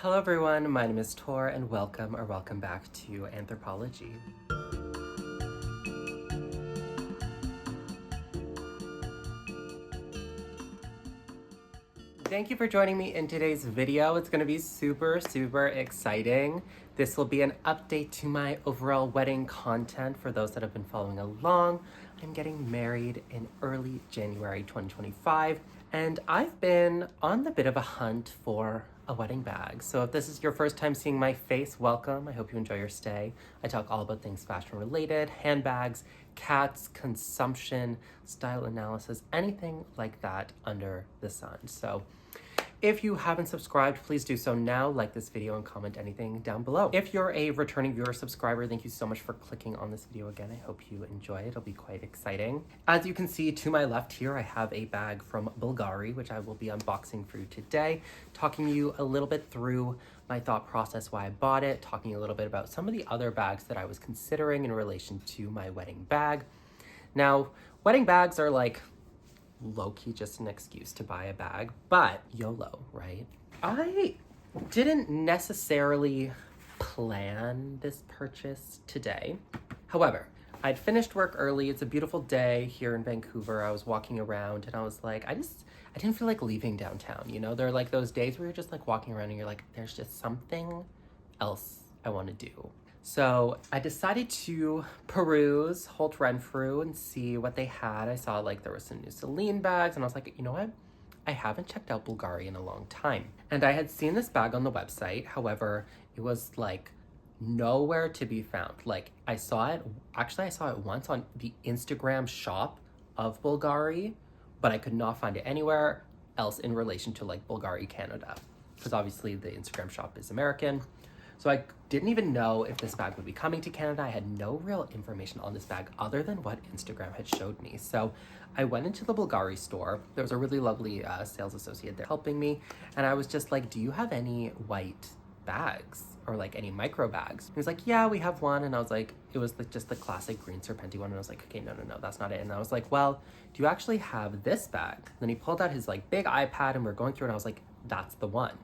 Hello everyone, my name is Thor and welcome back to Anthropology. Thank you for joining me in today's video. It's going to be super exciting. This will be an update to my overall wedding content for those that have been following along. I'm getting married in early January 2025, and I've been on the bit of a hunt for a wedding bag. So if this is your first time seeing my face, welcome. I hope you enjoy your stay. I talk all about things fashion related, handbags, cats, consumption, style analysis, anything like that under the sun. So if you haven't subscribed, please do so now. Like this video and comment anything down below. If you're a returning viewer subscriber, thank you so much for clicking on this video again. I hope you enjoy it. It'll be quite exciting. As you can see to my left here, I have a bag from Bulgari, which I will be unboxing for you today, talking you a little bit through my thought process, why I bought it, talking a little bit about some of the other bags that I was considering in relation to my wedding bag. Now, wedding bags are like low-key just an excuse to buy a bag, but YOLO, right? I didn't necessarily plan this purchase today. However, I'd finished work early. It's a beautiful day here in Vancouver. I was walking around and I was like, I didn't feel like leaving downtown. You know, there are like those days where you're just like walking around and you're like, there's just something else I want to do. So I decided to peruse Holt Renfrew and see what they had. I saw like there was some new Celine bags and I was like, you know what? I haven't checked out Bulgari in a long time. And I had seen this bag on the website. However, it was like nowhere to be found. Like I saw it once on the Instagram shop of Bulgari, but I could not find it anywhere else in relation to like Bulgari Canada, because obviously the Instagram shop is American. So I didn't even know if this bag would be coming to Canada. I had no real information on this bag other than what Instagram had showed me. So I went into the Bulgari store. There was a really lovely sales associate there helping me. And I was just like, do you have any white bags or like any micro bags? He was like, yeah, we have one. And I was like, it was just the classic green Serpenti one. And I was like, okay, no, that's not it. And I was like, well, do you actually have this bag? And then he pulled out his like big iPad and we're going through it. And I was like, that's the one.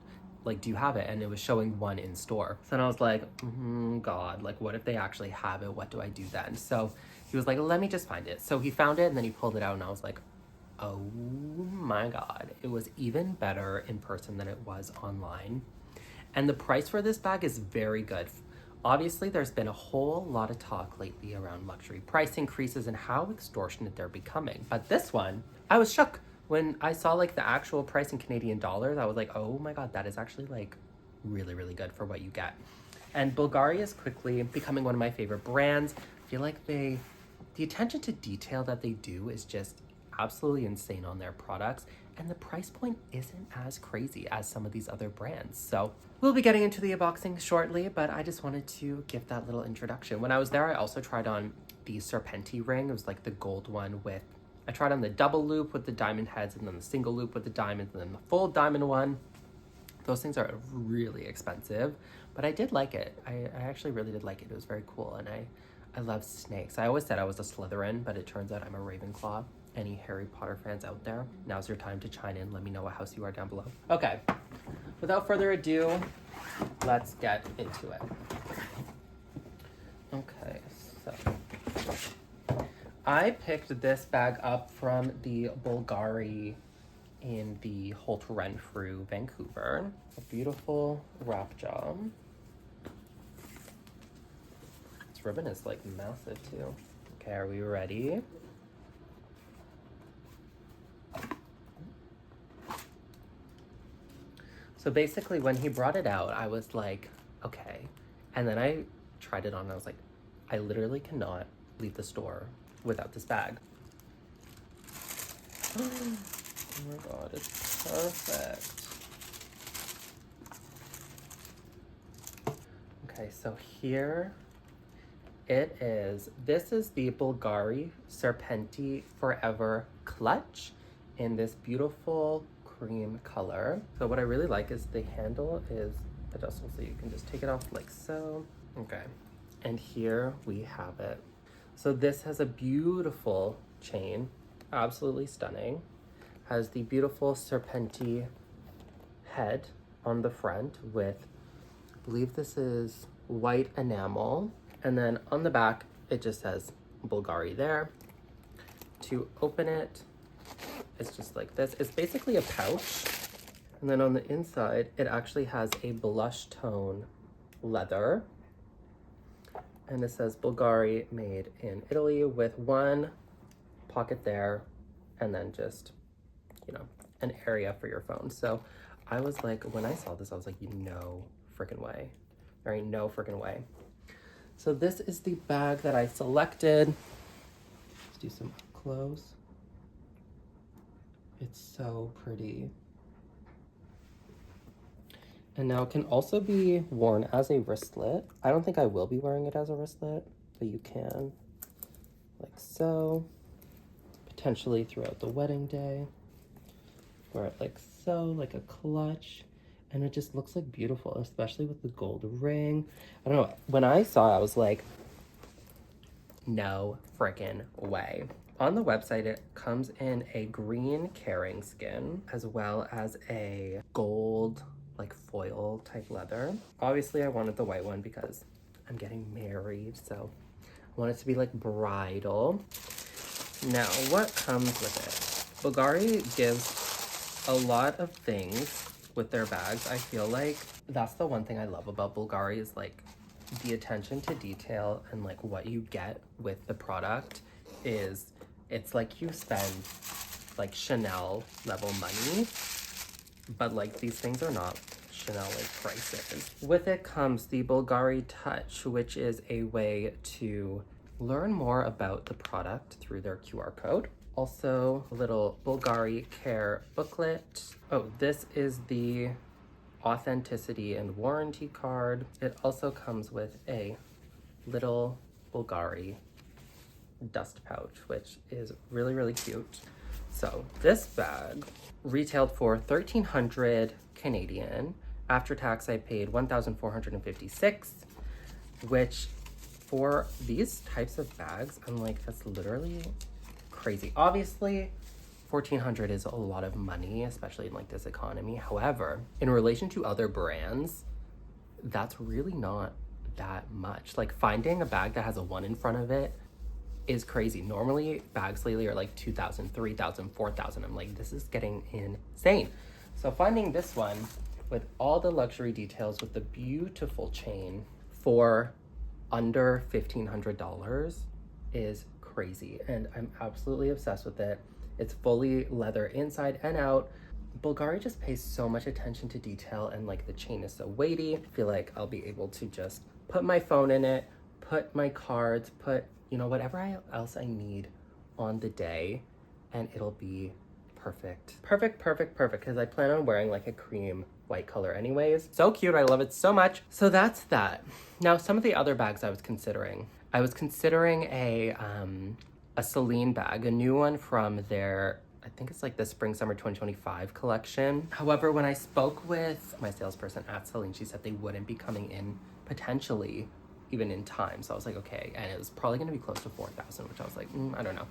Like, do you have it? And it was showing one in store. So then I was like, God, like, what if they actually have it? What do I do then? So he was like, let me just find it. So he found it and then he pulled it out and I was like, oh my God. It was even better in person than it was online. And the price for this bag is very good. Obviously, there's been a whole lot of talk lately around luxury price increases and how extortionate they're becoming. But this one, I was shook. When I saw like the actual price in Canadian dollars, I was like, oh my God, that is actually like really good for what you get. And Bulgari is quickly becoming one of my favorite brands. I feel like the attention to detail that they do is just absolutely insane on their products. And the price point isn't as crazy as some of these other brands. So we'll be getting into the unboxing shortly, but I just wanted to give that little introduction. When I was there, I also tried on the Serpenti ring. It was like the gold one I tried on the double loop with the diamond heads and then the single loop with the diamonds and then the full diamond one. Those things are really expensive, but I did like it. I actually really did like it. It was very cool, and I love snakes. I always said I was a Slytherin, but it turns out I'm a Ravenclaw. Any Harry Potter fans out there, now's your time to chime in. Let me know what house you are down below. Okay, without further ado, let's get into it. Okay, so I picked this bag up from the Bulgari in the Holt Renfrew, Vancouver. A beautiful wrap job. This ribbon is like massive too. Okay, are we ready? So basically when he brought it out, I was like, okay. And then I tried it on and I was like, I literally cannot leave the store without this bag. Oh my God, it's perfect. Okay, so here it is. This is the Bulgari Serpenti Forever Clutch in this beautiful cream color. So what I really like is the handle is adjustable, so you can just take it off like so. Okay, and here we have it. So this has a beautiful chain, absolutely stunning. Has the beautiful Serpenti head on the front with, I believe this is white enamel. And then on the back, it just says Bulgari there. To open it, it's just like this. It's basically a pouch. And then on the inside, it actually has a blush tone leather. And it says Bulgari made in Italy with one pocket there and then just, you know, an area for your phone. So I was like, when I saw this, I was like, no freaking way. There ain't no freaking way. So this is the bag that I selected. Let's do some up close. It's so pretty. And now it can also be worn as a wristlet. I don't think I will be wearing it as a wristlet, but you can, like so. Potentially throughout the wedding day. Wear it like so, like a clutch. And it just looks like beautiful, especially with the gold ring. I don't know, when I saw it, I was like, no freaking way. On the website, it comes in a green carrying skin, as well as a gold, like foil type leather. Obviously, I wanted the white one because I'm getting married, so I want it to be like bridal. Now, what comes with it? Bulgari gives a lot of things with their bags. I feel like that's the one thing I love about Bulgari is like the attention to detail and like what you get with the product is, it's like you spend like Chanel level money, but like these things are not Chanel like prices. With it comes the Bulgari Touch, which is a way to learn more about the product through their QR code. Also, a little Bulgari Care booklet. Oh, this is the authenticity and warranty card. It also comes with a little Bulgari dust pouch, which is really, really cute. So this bag retailed for 1,300 Canadian. After tax, I paid 1,456, which for these types of bags, I'm like, that's literally crazy. Obviously, 1,400 is a lot of money, especially in like this economy. However, in relation to other brands, that's really not that much. Like finding a bag that has a 1 in front of it is crazy. Normally bags lately are like 2,000, 3,000, 4,000. I'm like, this is getting insane. So finding this one with all the luxury details with the beautiful chain for under $1,500 is crazy, and I'm absolutely obsessed with it. It's fully leather inside and out. Bulgari just pays so much attention to detail, and like the chain is so weighty. I feel like I'll be able to just put my phone in it, put my cards, put, you know, whatever else I need on the day, and it'll be perfect. Perfect, perfect, perfect, because I plan on wearing like a cream white color anyways. So cute, I love it so much. So that's that. Now, some of the other bags I was considering a Celine bag, a new one from their, I think it's like the spring summer 2025 collection. However, when I spoke with my salesperson at Celine, she said they wouldn't be coming in potentially even in time. So I was like, okay. And it was probably going to be close to 4,000, which I was like, I don't know.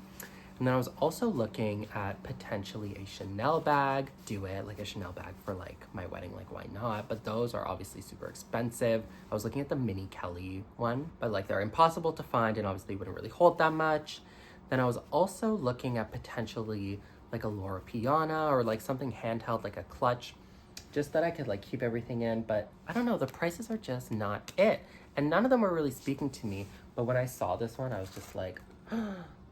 And then I was also looking at potentially a Chanel bag, do it like a Chanel bag for like my wedding, like why not? But those are obviously super expensive. I was looking at the Mini Kelly one, but like they're impossible to find and obviously wouldn't really hold that much. Then I was also looking at potentially like a Laura Piana or like something handheld, like a clutch, just that I could like keep everything in. But I don't know, the prices are just not it. And none of them were really speaking to me. But when I saw this one, I was just like,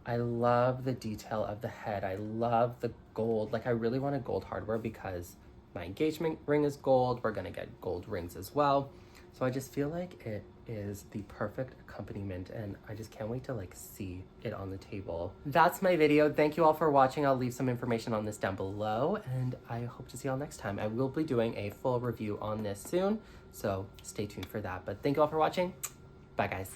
I love the detail of the head. I love the gold. Like I really wanted gold hardware because my engagement ring is gold. We're gonna get gold rings as well. So I just feel like it is the perfect accompaniment and I just can't wait to like see it on the table. That's my video. Thank you all for watching. I'll leave some information on this down below and I hope to see y'all next time. I will be doing a full review on this soon, so stay tuned for that. But thank you all for watching. Bye guys.